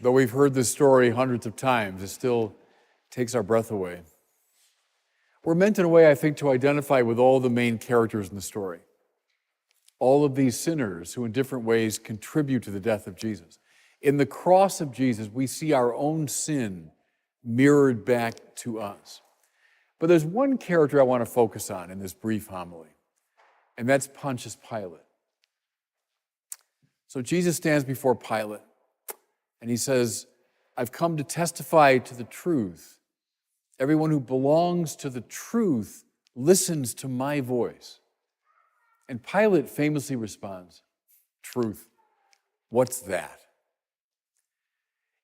Though we've heard this story hundreds of times, it still takes our breath away. We're meant in a way, I think, to identify with all the main characters in the story. All of these sinners who in different ways contribute to the death of Jesus. In the cross of Jesus, we see our own sin mirrored back to us. But there's one character I want to focus on in this brief homily, and that's Pontius Pilate. So Jesus stands before Pilate, and he says, I've come to testify to the truth. Everyone who belongs to the truth listens to my voice. And Pilate famously responds, truth, what's that?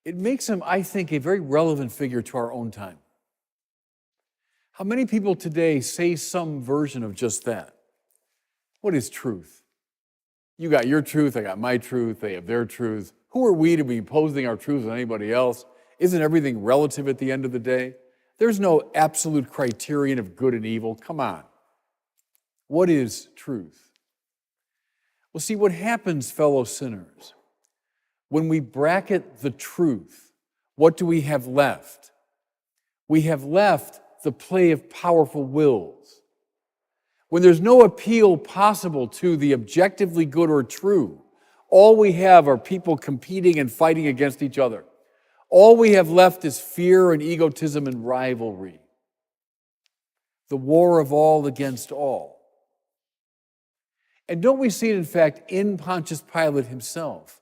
It makes him, I think, a very relevant figure to our own time. How many people today say some version of just that? What is truth? You got your truth, I got my truth, they have their truth. Who are we to be imposing our truth on anybody else? Isn't everything relative at the end of the day? There's no absolute criterion of good and evil. Come on. What is truth? Well, see, what happens, fellow sinners, when we bracket the truth, what do we have left? We have left the play of powerful wills. When there's no appeal possible to the objectively good or true, all we have are people competing and fighting against each other. All we have left is fear and egotism and rivalry. The war of all against all. And don't we see it, in fact, in Pontius Pilate himself?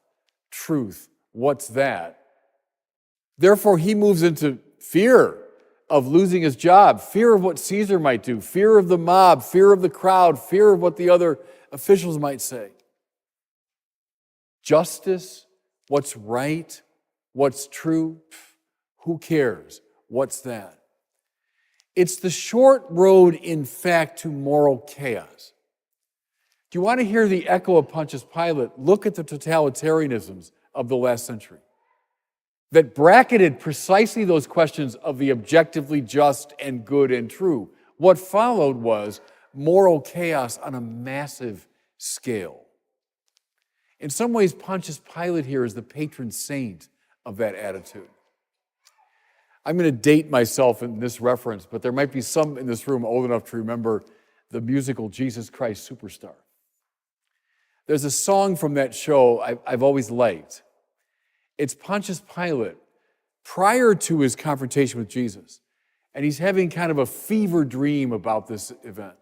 Truth, what's that? Therefore, he moves into fear of losing his job, fear of what Caesar might do, fear of the mob, fear of the crowd, fear of what the other officials might say. Justice, what's right, what's true, who cares? What's that? It's the short road, in fact, to moral chaos. Do you want to hear the echo of Pontius Pilate? Look at the totalitarianisms of the last century that bracketed precisely those questions of the objectively just and good and true. What followed was moral chaos on a massive scale. In some ways, Pontius Pilate here is the patron saint of that attitude. I'm going to date myself in this reference, but there might be some in this room old enough to remember the musical Jesus Christ Superstar. There's a song from that show I've always liked. It's Pontius Pilate prior to his confrontation with Jesus. And he's having kind of a fever dream about this event.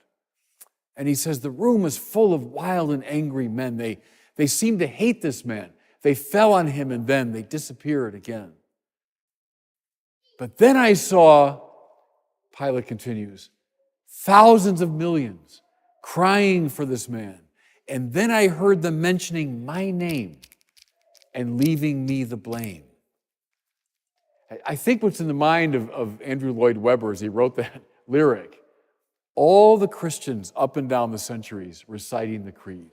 And he says, the room is full of wild and angry men. They seem to hate this man. They fell on him and then they disappeared again. But then I saw, Pilate continues, thousands of millions crying for this man. And then I heard them mentioning my name and leaving me the blame. I think what's in the mind of Andrew Lloyd Webber as he wrote that lyric, all the Christians up and down the centuries reciting the creed,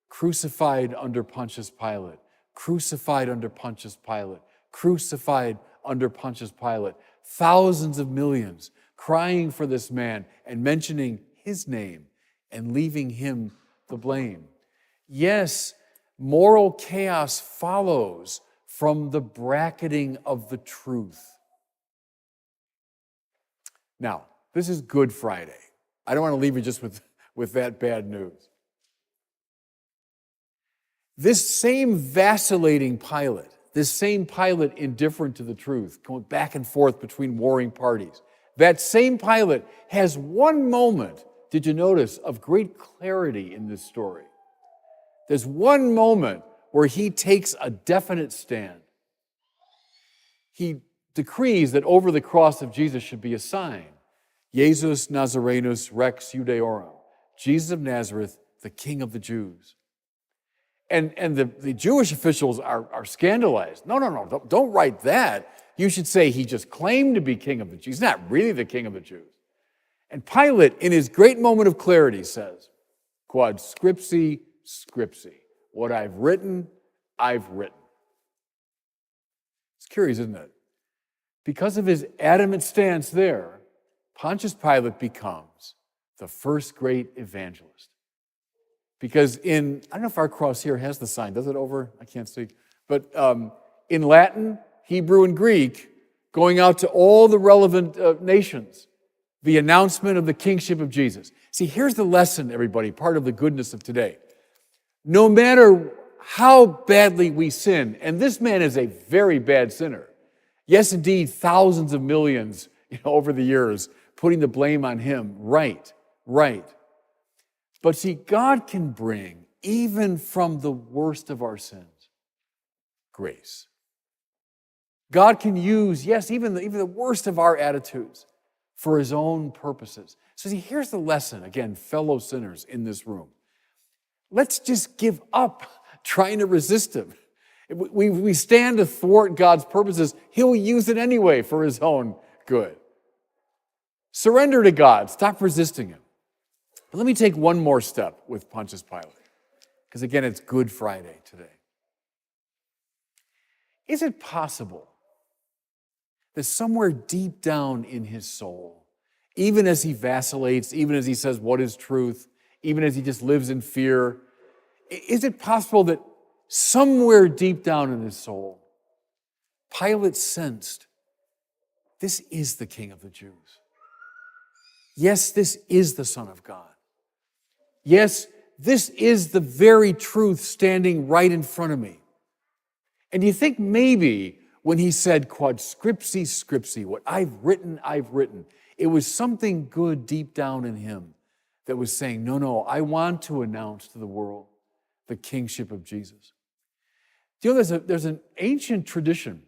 crucified under Pontius Pilate, crucified under Pontius Pilate, crucified under Pontius Pilate, thousands of millions crying for this man and mentioning his name and leaving him the blame. Yes, moral chaos follows from the bracketing of the truth. Now, this is Good Friday. I don't want to leave you just with that bad news. This same vacillating Pilate, this same Pilate indifferent to the truth, going back and forth between warring parties, that same Pilate has one moment, did you notice, of great clarity in this story. There's one moment where he takes a definite stand. He decrees that over the cross of Jesus should be a sign. Jesus Nazarenus Rex Judaeorum. Jesus of Nazareth, the King of the Jews. And the Jewish officials are scandalized. No, don't write that. You should say he just claimed to be King of the Jews. He's not really the King of the Jews. And Pilate, in his great moment of clarity, says, Quod Scripsi, Scripsi. What I've written, I've written. It's curious, isn't it? Because of his adamant stance there, Pontius Pilate becomes the first great evangelist. Because I don't know if our cross here has the sign. Does it over? I can't see. But in Latin, Hebrew, and Greek, going out to all the relevant nations. The announcement of the kingship of Jesus. See, here's the lesson, everybody, part of the goodness of today. No matter how badly we sin, and this man is a very bad sinner. Yes, indeed, thousands of millions over the years, putting the blame on him. Right. But see, God can bring, even from the worst of our sins, grace. God can use, yes, even the worst of our attitudes for his own purposes. So see, here's the lesson, again, fellow sinners in this room. Let's just give up trying to resist him. We stand to thwart God's purposes. He'll use it anyway for his own good. Surrender to God. Stop resisting him. But let me take one more step with Pontius Pilate, because again, it's Good Friday today. Is it possible that somewhere deep down in his soul, even as he vacillates, even as he says, what is truth, even as he just lives in fear, is it possible that somewhere deep down in his soul, Pilate sensed, this is the King of the Jews. Yes, this is the Son of God. Yes, this is the very truth standing right in front of me. And do you think maybe when he said, Quod Scripsi, Scripsi, what I've written, it was something good deep down in him that was saying, no, I want to announce to the world the kingship of Jesus. Do you know there's an ancient tradition,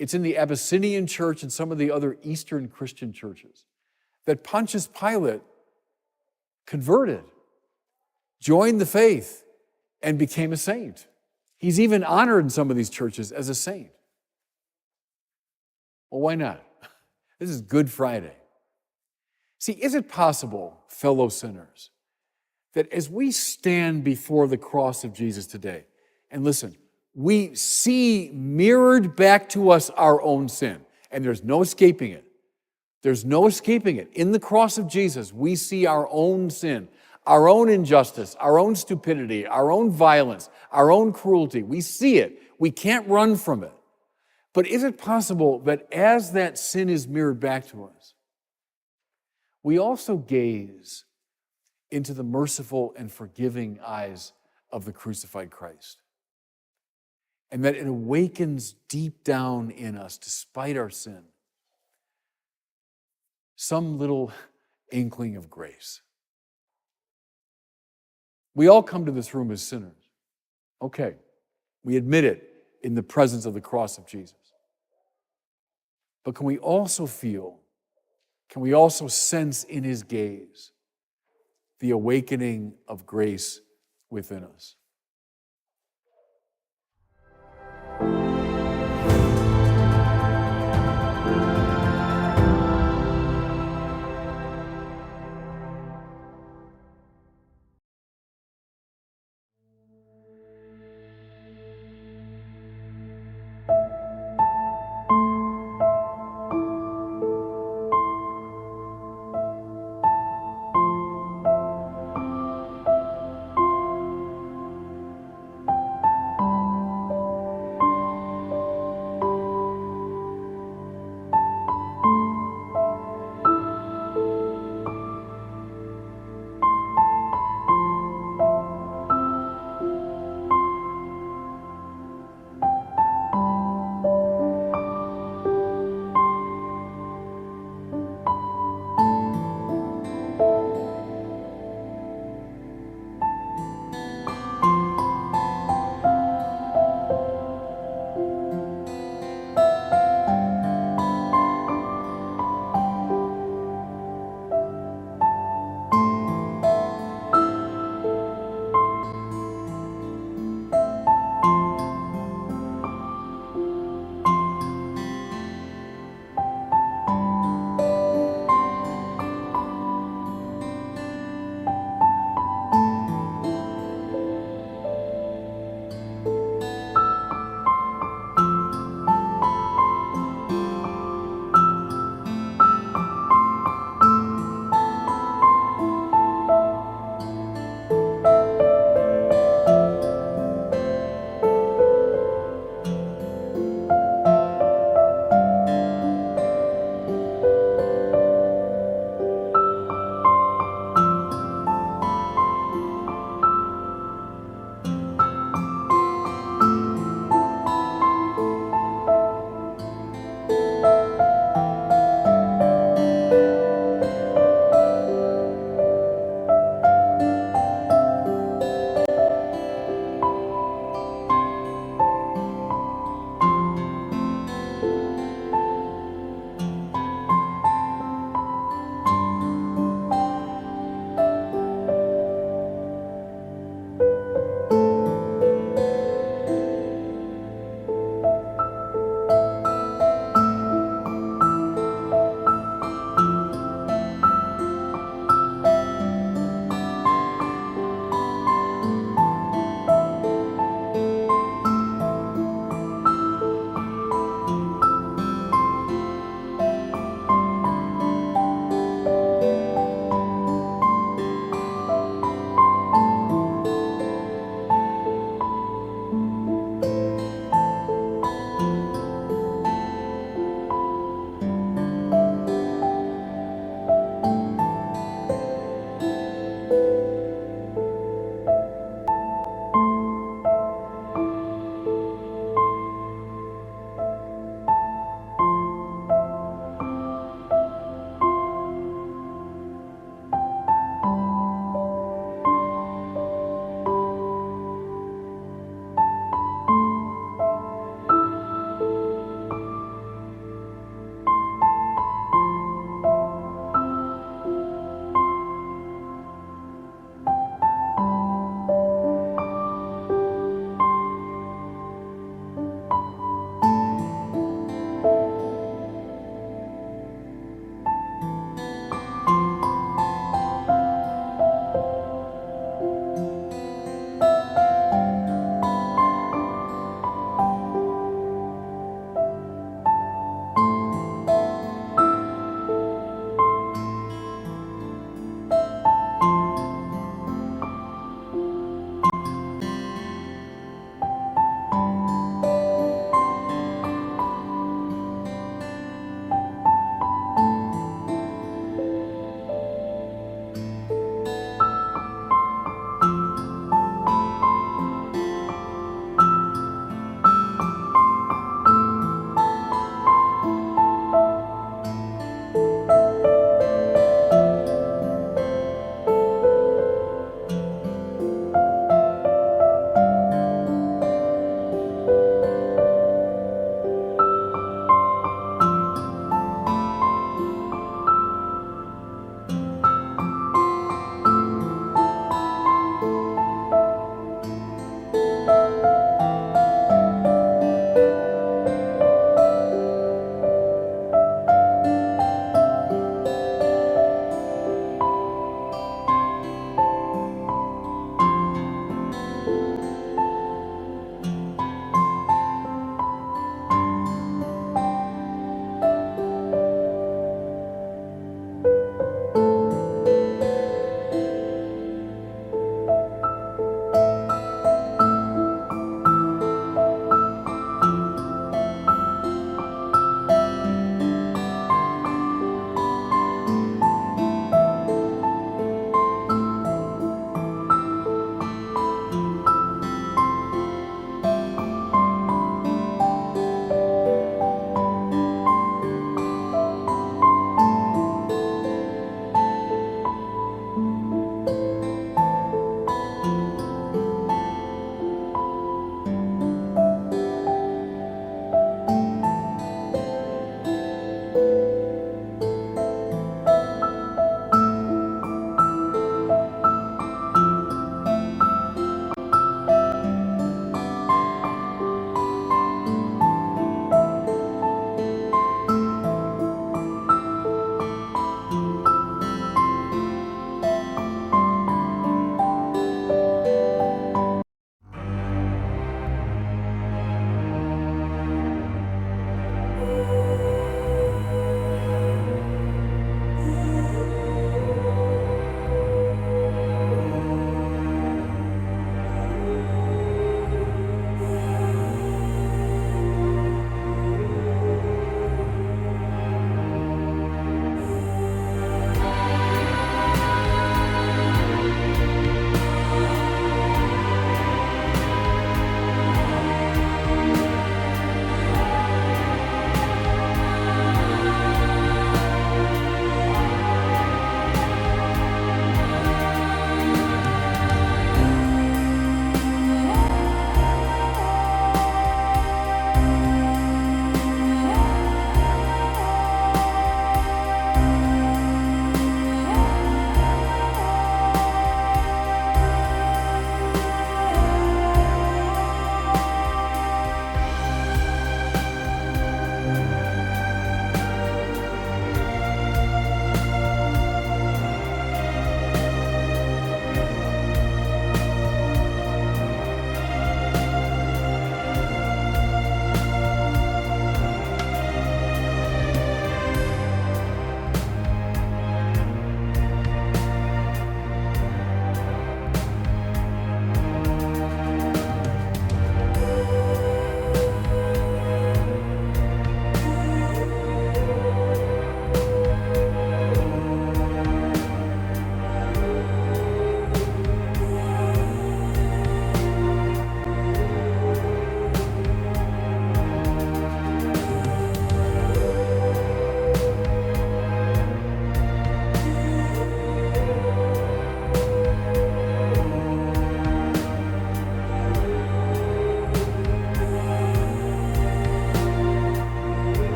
it's in the Abyssinian church and some of the other Eastern Christian churches, that Pontius Pilate converted, joined the faith, and became a saint. He's even honored in some of these churches as a saint. Well, why not? This is Good Friday. See, is it possible, fellow sinners, that as we stand before the cross of Jesus today, and listen, we see mirrored back to us our own sin, and there's no escaping it. There's no escaping it. In the cross of Jesus, we see our own sin, our own injustice, our own stupidity, our own violence, our own cruelty. We see it. We can't run from it. But is it possible that as that sin is mirrored back to us, we also gaze into the merciful and forgiving eyes of the crucified Christ? And that it awakens deep down in us, despite our sin, some little inkling of grace. We all come to this room as sinners. Okay, we admit it in the presence of the cross of Jesus. But can we also sense in his gaze the awakening of grace within us?